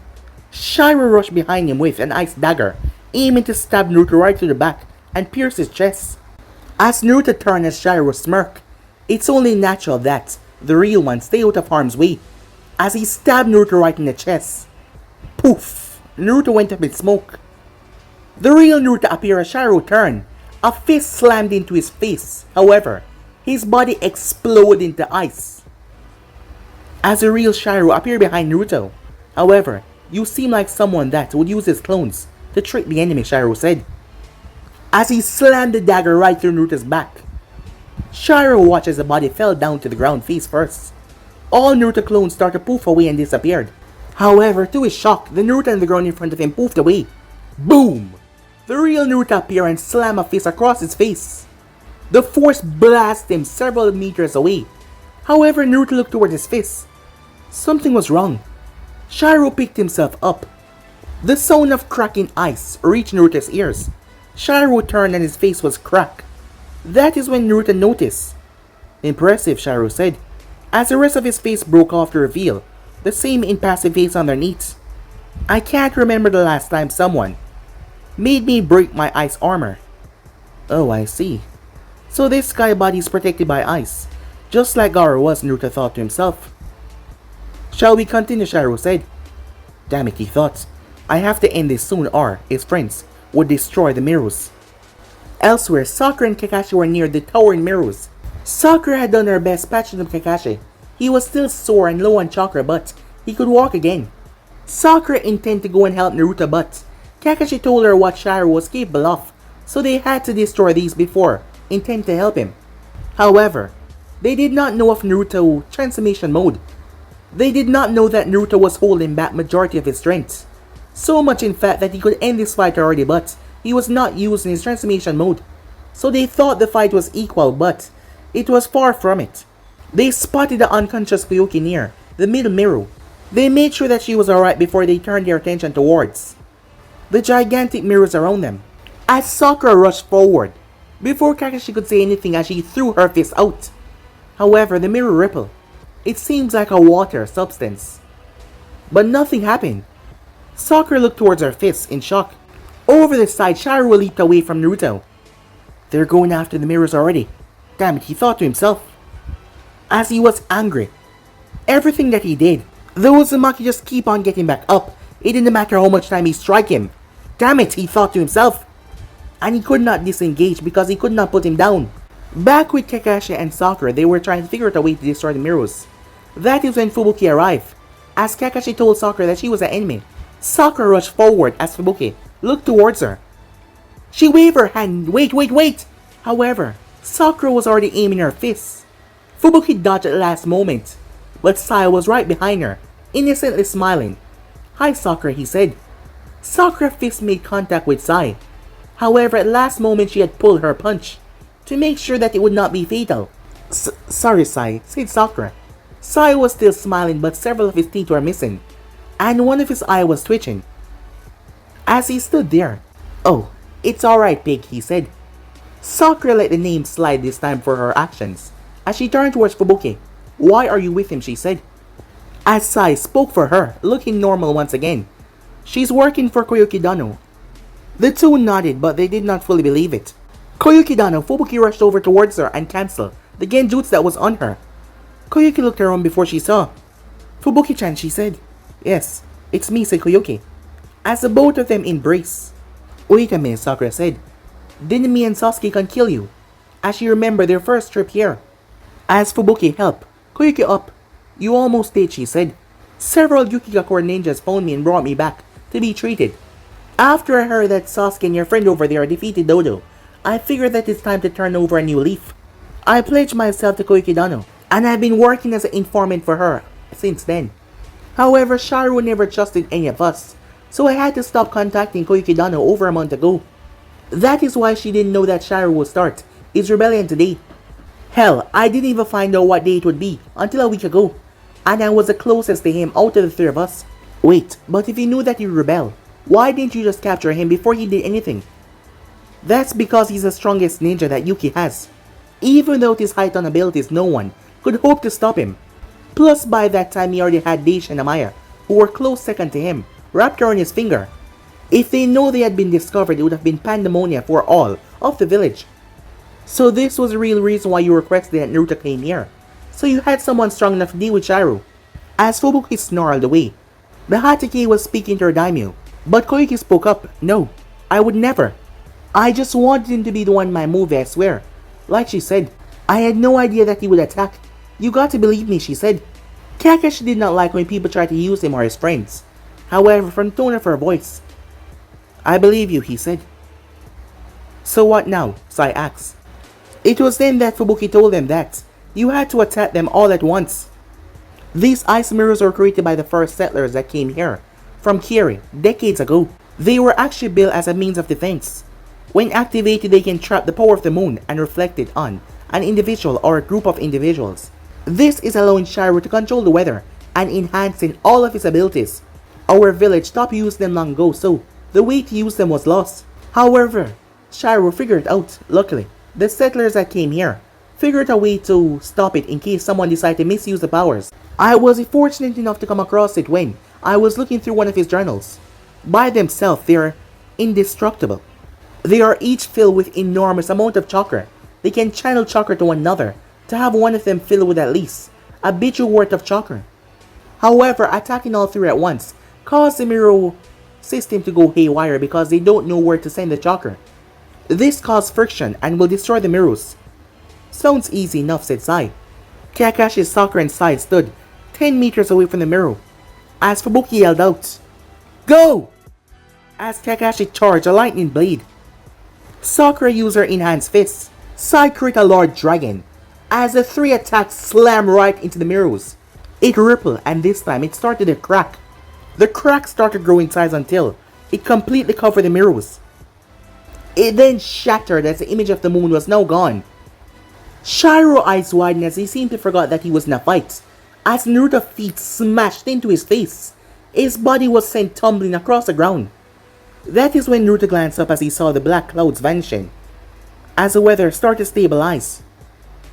Sharu rushed behind him with an ice dagger, aiming to stab Naruto right through the back and pierce his chest. As Naruto turned as Sharu smirked, it's only natural that the real one stay out of harm's way, as he stabbed Naruto right in the chest. Poof! Naruto went up in smoke. The real Naruto appeared as Sharu turned. A fist slammed into his face. However, his body exploded into ice. As the real Sharu appeared behind Naruto. However, you seem like someone that would use his clones to trick the enemy, Sharu said, as he slammed the dagger right through Naruto's back. Sharu watched as the body fell down to the ground face first. All Naruto clones started to poof away and disappeared. However, to his shock, the Naruto on the ground in front of him poofed away. Boom! The real Naruto appeared and slammed a fist across his face. The force blasted him several meters away. However, Naruto looked toward his fist. Something was wrong. Sharu picked himself up. The sound of cracking ice reached Naruto's ears. Sharu turned and his face was cracked. That is when Naruto noticed. Impressive, Sharu said, as the rest of his face broke off to reveal the same impassive face underneath. I can't remember the last time someone made me break my ice armor. Oh, I see. So this sky body is protected by ice, just like Gaara was, Naruto thought to himself. Shall we continue, Sharu said. Damn it, he thought. I have to end this soon or his friends would destroy the mirrors. Elsewhere, Sakura and Kakashi were near the towering mirrors. Sakura had done her best patching up Kakashi. He was still sore and low on chakra, but he could walk again. Sakura intended to go and help Naruto, but Kakashi told her what Sharu was capable of, so they had to destroy these before intend to help him. However, they did not know of Naruto transformation mode. They did not know that Naruto was holding back majority of his strength. So much in fact that he could end this fight already, but he was not using his transformation mode. So they thought the fight was equal, but it was far from it. They spotted the unconscious Kyuubi near the middle mirror. They made sure that she was alright before they turned their attention towards the gigantic mirrors around them. As Sakura rushed forward, before Kakashi could say anything as she threw her fist out. However, the mirror rippled. It seems like a water substance. But nothing happened. Sakura looked towards her fist in shock. Over the side, Sharu leaped away from Naruto. They're going after the mirrors already. Damn it, he thought to himself. As he was angry. Everything that he did, the Uzumaki just keep on getting back up. It didn't matter how much time he strike him. Damn it, he thought to himself. And he could not disengage because he could not put him down. Back with Kakashi and Sakura, they were trying to figure out a way to destroy the mirrors. That is when Fubuki arrived. As Kakashi told Sakura that she was an enemy, Sakura rushed forward as Fubuki looked towards her. She waved her hand, wait! However, Sakura was already aiming her fists. Fubuki dodged at the last moment, but Sai was right behind her, innocently smiling. Hi Sakura, he said. Sakura's fist made contact with Sai. However, at the last moment she had pulled her punch, to make sure that it would not be fatal. Sorry Sai, said Sakura. Sai was still smiling, but several of his teeth were missing, and one of his eyes was twitching. As he stood there, oh, it's alright pig, he said. Sakura let the name slide this time for her actions. As she turned towards Fubuki, why are you with him, she said. As Sai spoke for her, looking normal once again. She's working for Koyuki Dano. The two nodded, but they did not fully believe it. Koyuki Dano, Fubuki rushed over towards her and canceled the genjutsu that was on her. Koyuki looked around before she saw. Fubuki-chan, she said. Yes, it's me, said Koyuki. As the both of them embraced. Wait a minute, Sakura said. Didn't me and Sasuke can kill you? As she remembered their first trip here. As Fubuki helped Koyuki up. You almost did, she said. Several Yukigakure ninjas found me and brought me back to be treated. After I heard that Sasuke and your friend over there defeated Dodo, I figured that it's time to turn over a new leaf. I pledged myself to Koyuki Dano, and I've been working as an informant for her since then. However, Sharu never trusted any of us, so I had to stop contacting Koyuki Dano over a month ago. That is why she didn't know that Sharu would start his rebellion today. Hell, I didn't even find out what day it would be until a week ago, and I was the closest to him out of the three of us. Wait, but if you knew that he rebelled, why didn't you just capture him before he did anything? That's because he's the strongest ninja that Yuki has. Even though his height and abilities, no one could hope to stop him. Plus, by that time he already had Deisha and Amaya, who were close second to him, wrapped around his finger. If they know they had been discovered, it would have been pandemonium for all of the village. So this was the real reason why you requested that Naruto came here. So you had someone strong enough to deal with Sharu. As Fubuki snarled away, the Hatake was speaking to her daimyo. But Koyuki spoke up. No, I would never. I just wanted him to be the one in my movie, I swear. Like she said, I had no idea that he would attack. You got to believe me, she said. Kakashi did not like when people tried to use him or his friends. However, from the tone of her voice, I believe you, he said. So what now? Sai asked. It was then that Fubuki told them that you had to attack them all at once. These ice mirrors were created by the first settlers that came here from Kiri decades ago. They were actually built as a means of defense. When activated, they can trap the power of the moon and reflect it on an individual or a group of individuals. This is allowing Sharu to control the weather and enhancing all of his abilities. Our village stopped using them long ago, so the way to use them was lost. However, Sharu figured it out. Luckily, the settlers that came here figured a way to stop it in case someone decided to misuse the powers. I was fortunate enough to come across it when I was looking through one of his journals. By themselves, they are indestructible. They are each filled with enormous amount of chakra. They can channel chakra to one another to have one of them filled with at least a bit worth of chakra. However, attacking all three at once caused the mirror system to go haywire because they don't know where to send the chakra. This caused friction and will destroy the mirrors. Sounds easy enough, said Sai. Kakashi, Sakura, and Sai stood 10 meters away from the mirror as Fubuki yelled out, "Go!" as Kakashi charged a lightning blade. Sakura used her enhanced fists. Sai created a Lord Dragon as the three attacks slammed right into the mirrors. It rippled, and this time it started to crack. The crack started growing in size until it completely covered the mirrors. It then shattered as the image of the moon was now gone. Sharu's eyes widened as he seemed to forget that he was in a fight, as Naruto's feet smashed into his face. His body was sent tumbling across the ground. That is when Naruto glanced up as he saw the black clouds vanishing, as the weather started to stabilize.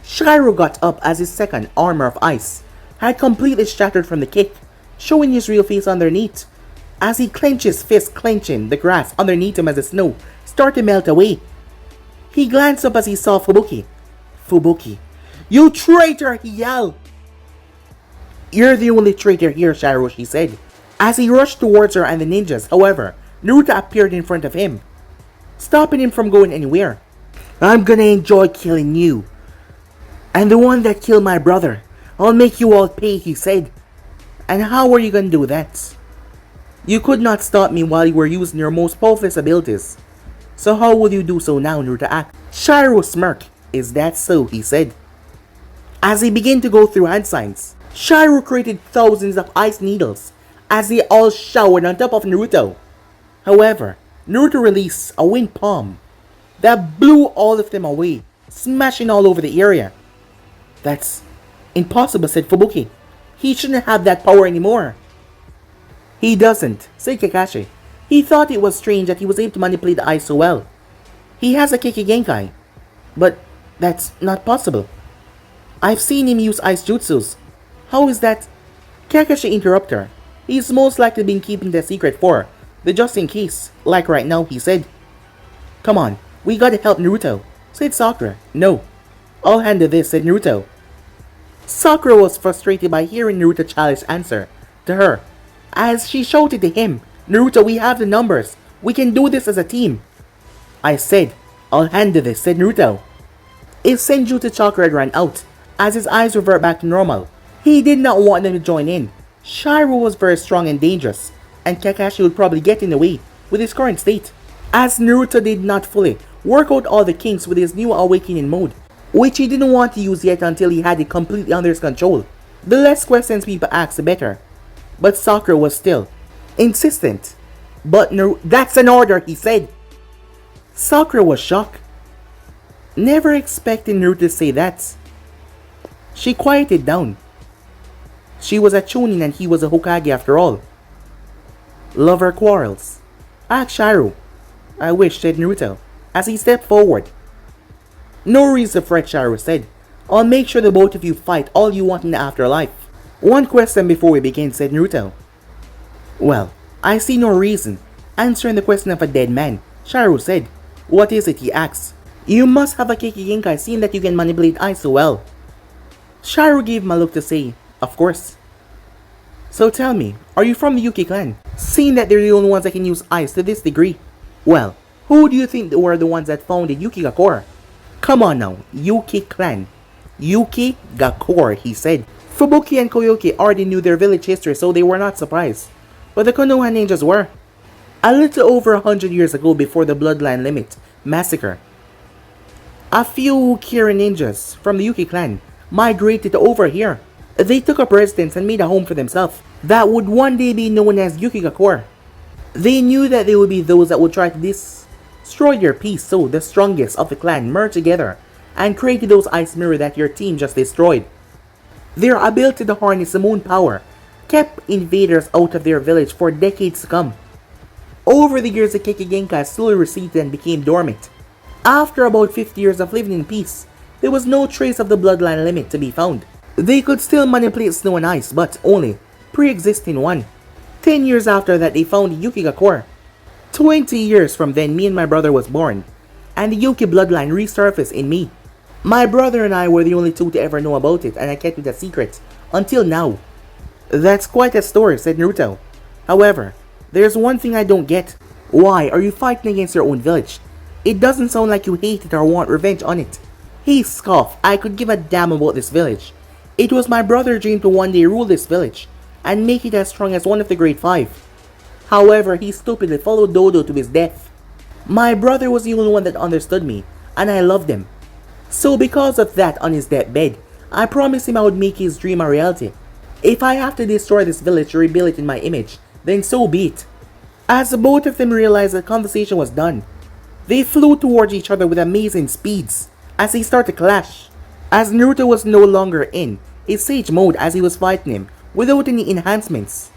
Sharu got up as his second armor of ice had completely shattered from the kick, showing his real face underneath, as he clenched his fist, clenching the grass underneath him as the snow started to melt away. He glanced up as he saw Fubuki. "Fubuki, you traitor!" he yelled. "You're the only traitor here, Sharu," she said, as he rushed towards her and the ninjas. However, Naruto appeared in front of him, stopping him from going anywhere. "I'm gonna enjoy killing you. And the one that killed my brother, I'll make you all pay," he said. "And how are you gonna do that? You could not stop me while you were using your most powerful abilities. So how will you do so now?" Naruto asked. Sharu smirked. "Is that so?" he said, as he began to go through hand signs. Sharu created thousands of ice needles as they all showered on top of Naruto. However, Naruto released a wind palm that blew all of them away, smashing all over the area. "That's impossible," said Fubuki. "He shouldn't have that power anymore." "He doesn't," said Kakashi. He thought it was strange that he was able to manipulate the ice so well. "He has a Kikigenkai, but that's not possible. I've seen him use ice jutsus. How is that?" Kakashi interrupted her. "He's most likely been keeping the secret for the just in case, like right now," he said. "Come on, we gotta help Naruto," said Sakura. "No, I'll handle this," said Naruto. Sakura was frustrated by hearing Naruto's childish answer to her, as she shouted to him, "Naruto, we have the numbers. We can do this as a team." "I said, I'll handle this," said Naruto. His Senjutsu chakra had run out, as his eyes revert back to normal. He did not want them to join in. Sharu was very strong and dangerous, and Kakashi would probably get in the way with his current state, as Naruto did not fully work out all the kinks with his new awakening mode, which he didn't want to use yet until he had it completely under his control. The less questions people asked, the better. But Sakura was still insistent. "But that's an order," he said. Sakura was shocked, never expecting Naruto to say that. She quieted down. She was a Chunin and he was a Hokage after all. "Lover quarrels? Ask Sharu." "I wish," said Naruto, as he stepped forward. "No reason to fret," Sharu said. "I'll make sure the both of you fight all you want in the afterlife." "One question before we begin," said Naruto. "Well, I see no reason. Answering the question of a dead man," Sharu said. "What is it?" he asked. "You must have a Kikigenkai, seeing that you can manipulate ice so well." Sharu gave him a look to say, "Of course." "So tell me, are you from the Yuki clan? Seeing that they're the only ones that can use ice to this degree. Well, who do you think were the ones that founded Yuki Gakure?" "Come on now, Yuki clan. Yuki Gakure," he said. Fubuki and Koyuki already knew their village history, so they were not surprised. But the Konoha ninjas were. A little over 100 years ago, before the Bloodline Limit massacre, a few Kirin ninjas from the Yuki clan migrated over here. They took up residence and made a home for themselves that would one day be known as Yuki Gakure. They knew that there would be those that would try to destroy their peace, so the strongest of the clan merged together and created those ice mirrors that your team just destroyed. Their ability to harness the moon power kept invaders out of their village for decades to come. Over the years, the Kikigenkai slowly receded and became dormant. After about 50 years of living in peace, there was no trace of the Bloodline Limit to be found. They could still manipulate snow and ice, but only pre-existing one. 10 years after that, they found Yuki Gakure. 20 years from then, me and my brother was born, and the Yuki bloodline resurfaced in me. My brother and I were the only two to ever know about it, and I kept it a secret until now. That's quite a story, said Naruto. However, there's one thing I don't get. Why are you fighting against your own village? It doesn't sound like you hate it or want revenge on it. He scoffed. I could give a damn about this village. It was my brother's dream to one day rule this village and make it as strong as one of the Great Five. However, he stupidly followed Dodo to his death. My brother was the only one that understood me, and I loved him. So because of that, on his deathbed, I promised him I would make his dream a reality. If I have to destroy this village to rebuild it in my image, then so be it. As the both of them realized the conversation was done, they flew towards each other with amazing speeds as they started to clash. As Naruto was no longer in his Sage mode as he was fighting him without any enhancements.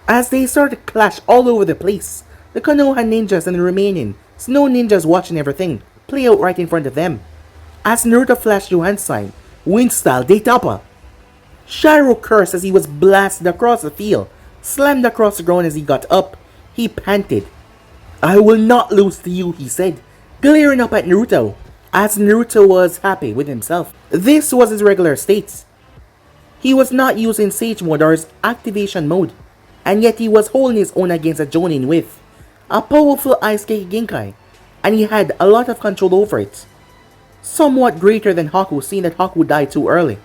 As they started to clash all over the place, the Konoha ninjas and the remaining snow ninjas watching everything play out right in front of them. As Naruto flashed Johan's sign, wind style Deitapa. Sharu cursed as he was blasted across the field, slammed across the ground as he got up. He panted. I will not lose to you, he said, glaring up at Naruto. As Naruto was happy with himself. This was his regular state. He was not using Sage mode or his activation mode, and yet he was holding his own against a Jonin with a powerful Ice Cake Genkai, and he had a lot of control over it. Somewhat greater than Haku, seeing that Haku died too early.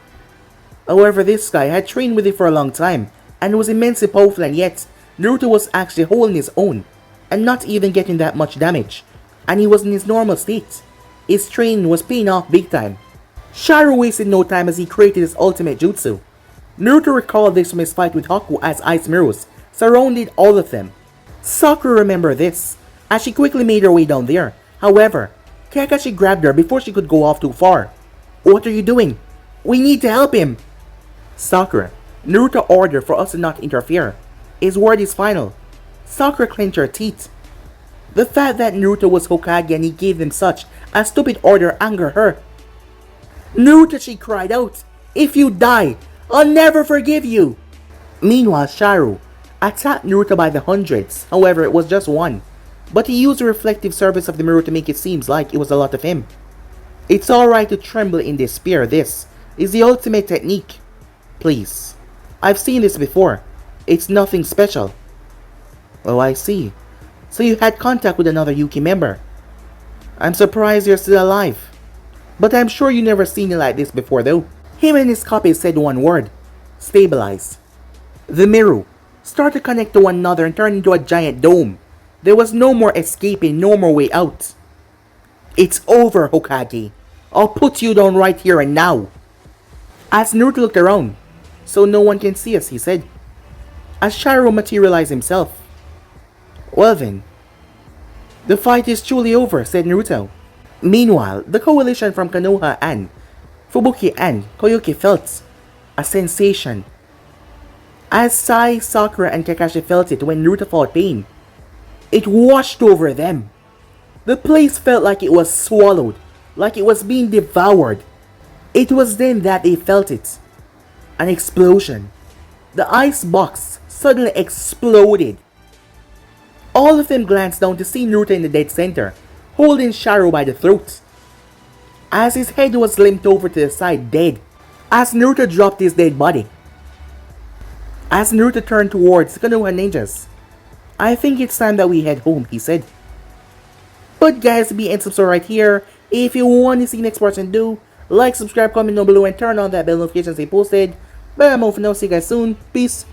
However, this guy had trained with it for a long time, and was immensely powerful, and yet Naruto was actually holding his own, and not even getting that much damage, and he was in his normal state. His training was paying off big time. Sharu wasted no time as he created his ultimate jutsu. Naruto recalled this from his fight with Haku as ice mirrors surrounded all of them. Sakura remembered this, as she quickly made her way down there. However, Kakashi grabbed her before she could go off too far. What are you doing? We need to help him. Sakura, Naruto ordered for us to not interfere. His word is final. Sakura clenched her teeth. The fact that Naruto was Hokage and he gave them such a stupid order angered her. Naruto, she cried out, if you die, I'll never forgive you. Meanwhile, Sharu attacked Naruto by the hundreds. However, it was just one. But he used the reflective surface of the mirror to make it seem like it was a lot of him. It's alright to tremble in despair. This is the ultimate technique. Please. I've seen this before. It's nothing special. Oh, I see. So you had contact with another Yuki member. I'm surprised you're still alive. But I'm sure you never seen it like this before though. Him and his copy said one word. Stabilize. The mirror started to connect to one another and turned into a giant dome. There was no more escaping, no more way out. It's over, Hokage. I'll put you down right here and now. As Naruto looked around, so no one can see us, he said. As Sharu materialized himself. Well then, the fight is truly over, said Naruto. Meanwhile, the coalition from Konoha and Fubuki and Koyuki felt a sensation. As Sai, Sakura and Kakashi felt it when Naruto felt pain, it washed over them. The place felt like it was swallowed, like it was being devoured. It was then that they felt it. An explosion. The ice box suddenly exploded. All of them glanced down to see Naruto in the dead center, holding Sharu by the throat. As his head was limped over to the side dead, as Naruto dropped his dead body. As Naruto turned towards the Konoha ninjas. I think it's time that we head home, he said. But guys, be and subscribe right here. If you want to see the next person do, like, subscribe, comment down below, and turn on that bell notification they posted. But I'm off for now. See you guys soon. Peace.